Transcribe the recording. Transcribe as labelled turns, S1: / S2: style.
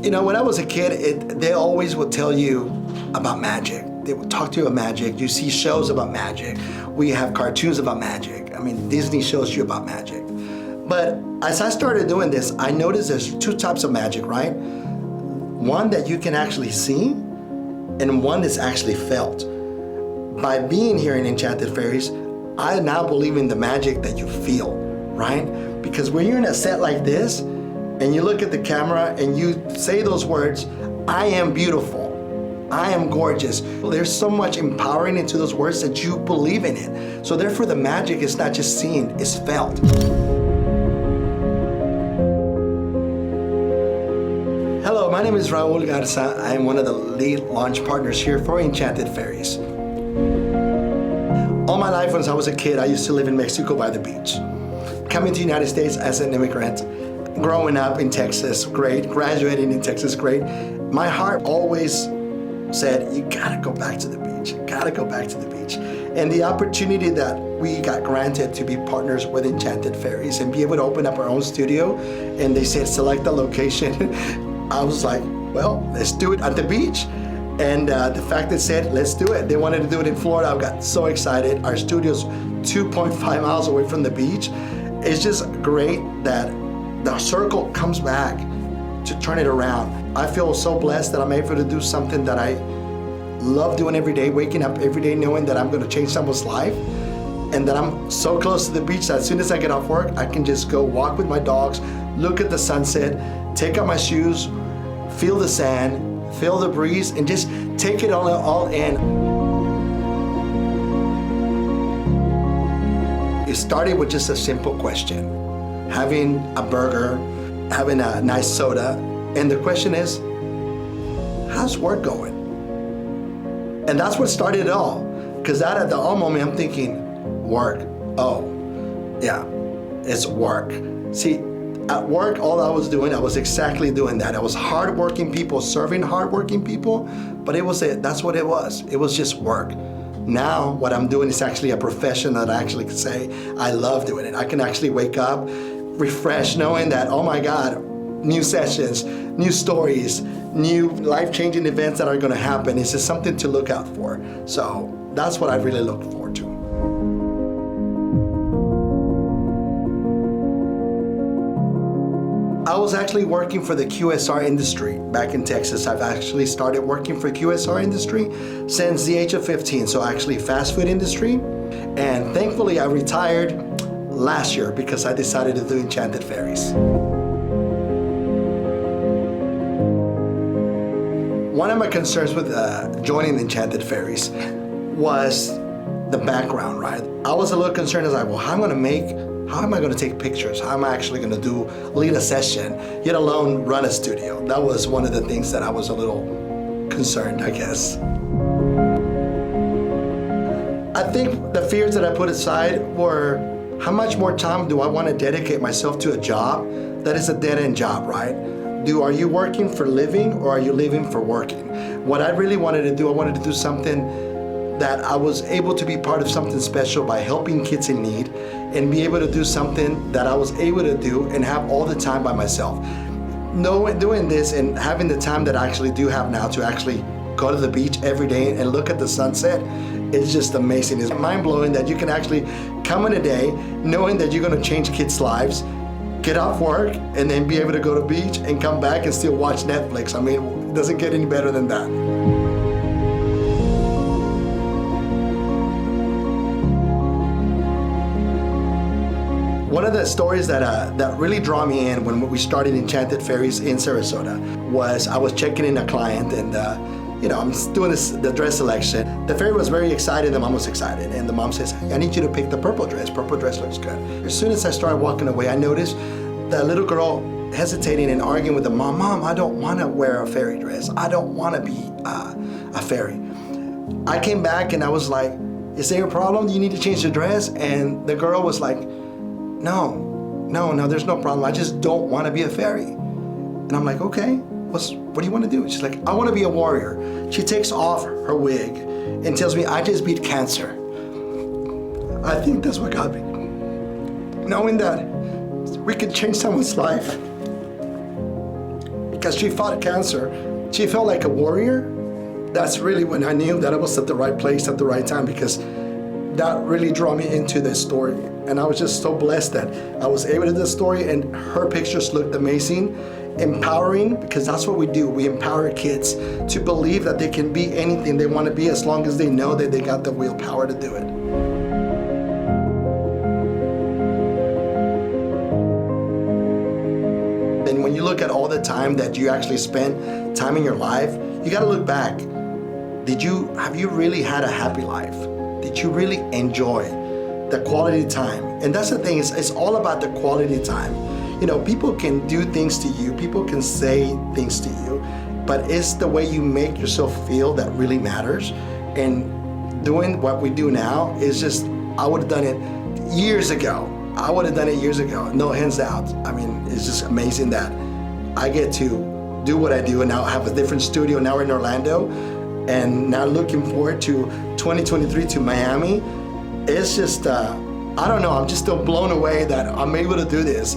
S1: You know, when I was a kid, they always would tell you about magic. They would talk to you about magic. You see shows about magic. We have cartoons about magic. I mean, Disney shows you about magic. But as I started doing this, I noticed there's two types of magic, right? One that you can actually see, and one that's actually felt. By being here in Enchanted Fairies, I now believe in the magic that you feel, right? Because when you're in a set like this, and you look at the camera and you say those words, I am beautiful, I am gorgeous. There's so much empowering into those words that you believe in it. So therefore the magic is not just seen, it's felt. Hello, my name is Raul Garza. I am one of the lead launch partners here for Enchanted Fairies. All my life, when I was a kid, I used to live in Mexico by the beach. Coming to the United States as an immigrant, growing up in Texas, great. Graduating in Texas, great. My heart always said, you gotta go back to the beach. You gotta go back to the beach. And the opportunity that we got granted to be partners with Enchanted Fairies and be able to open up our own studio, and they said, select the location. I was like, well, let's do it at the beach. And the fact that said, let's do it. They wanted to do it in Florida. I got so excited. Our studio's 2.5 miles away from the beach. It's just great that the circle comes back to turn it around. I feel so blessed that I'm able to do something that I love doing every day, waking up every day knowing that I'm gonna change someone's life, and that I'm so close to the beach that as soon as I get off work, I can just go walk with my dogs, look at the sunset, take out my shoes, feel the sand, feel the breeze, and just take it all in. It started with just a simple question. Having a burger, having a nice soda, and the question is, how's work going? And that's what started it all. Because that at the all moment, I'm thinking, work, oh, yeah, it's work. See, at work, all I was doing, I was exactly doing that. I was hardworking people, serving hardworking people, but that's what it was. It was just work. Now, what I'm doing is actually a profession that I actually can say, I love doing it. I can actually wake up, refreshed, knowing that, oh my God, new sessions, new stories, new life-changing events that are gonna happen. It's just something to look out for. So that's what I really look forward to. I was actually working for the QSR industry back in Texas. I've actually started working for QSR industry since the age of 15, so actually fast food industry. And thankfully I retired last year because I decided to do Enchanted Fairies. One of my concerns with joining Enchanted Fairies was the background, right? I was a little concerned, I was like, well, how am I gonna take pictures? How am I actually gonna lead a session, yet alone run a studio? That was one of the things that I was a little concerned, I guess. I think the fears that I put aside were, how much more time do I want to dedicate myself to a job that is a dead-end job, right? Are you working for living or are you living for working? What I really wanted to do, I wanted to do something that I was able to be part of something special by helping kids in need and be able to do something that I was able to do and have all the time by myself. Doing this and having the time that I actually do have now to actually go to the beach every day and look at the sunset, it's just amazing. It's mind-blowing that you can actually come in a day knowing that you're gonna change kids' lives, get off work, and then be able to go to the beach and come back and still watch Netflix. I mean, it doesn't get any better than that. One of the stories that really draw me in when we started Enchanted Fairies in Sarasota was I was checking in a client and I'm doing the dress selection. The fairy was very excited, the mom was excited, and the mom says, hey, I need you to pick the purple dress looks good. As soon as I started walking away, I noticed the little girl hesitating and arguing with the mom, Mom, I don't want to wear a fairy dress. I don't want to be a fairy. I came back and I was like, is there a problem? Do you need to change the dress? And the girl was like, no, there's no problem. I just don't want to be a fairy. And I'm like, okay, what do you want to do? She's like, I want to be a warrior. She takes off her wig and tells me, I just beat cancer. I think that's what got me. Knowing that we could change someone's life because she fought cancer. She felt like a warrior. That's really when I knew that I was at the right place at the right time, because that really drew me into this story. And I was just so blessed that I was able to do the story, and her pictures looked amazing, empowering, because that's what we do. We empower kids to believe that they can be anything they want to be, as long as they know that they got the willpower to do it. And when you look at all the time that you actually spent time in your life, you got to look back. Have you really had a happy life? Did you really enjoy the quality time? And that's the thing, it's all about the quality time. You know, people can do things to you, people can say things to you, but it's the way you make yourself feel that really matters. And doing what we do now is just, I would have done it years ago. I would have done it years ago, no hands out. I mean, it's just amazing that I get to do what I do, and now I have a different studio. Now we're in Orlando, and now looking forward to 2023 to Miami. It's just, I don't know, I'm just still blown away that I'm able to do this.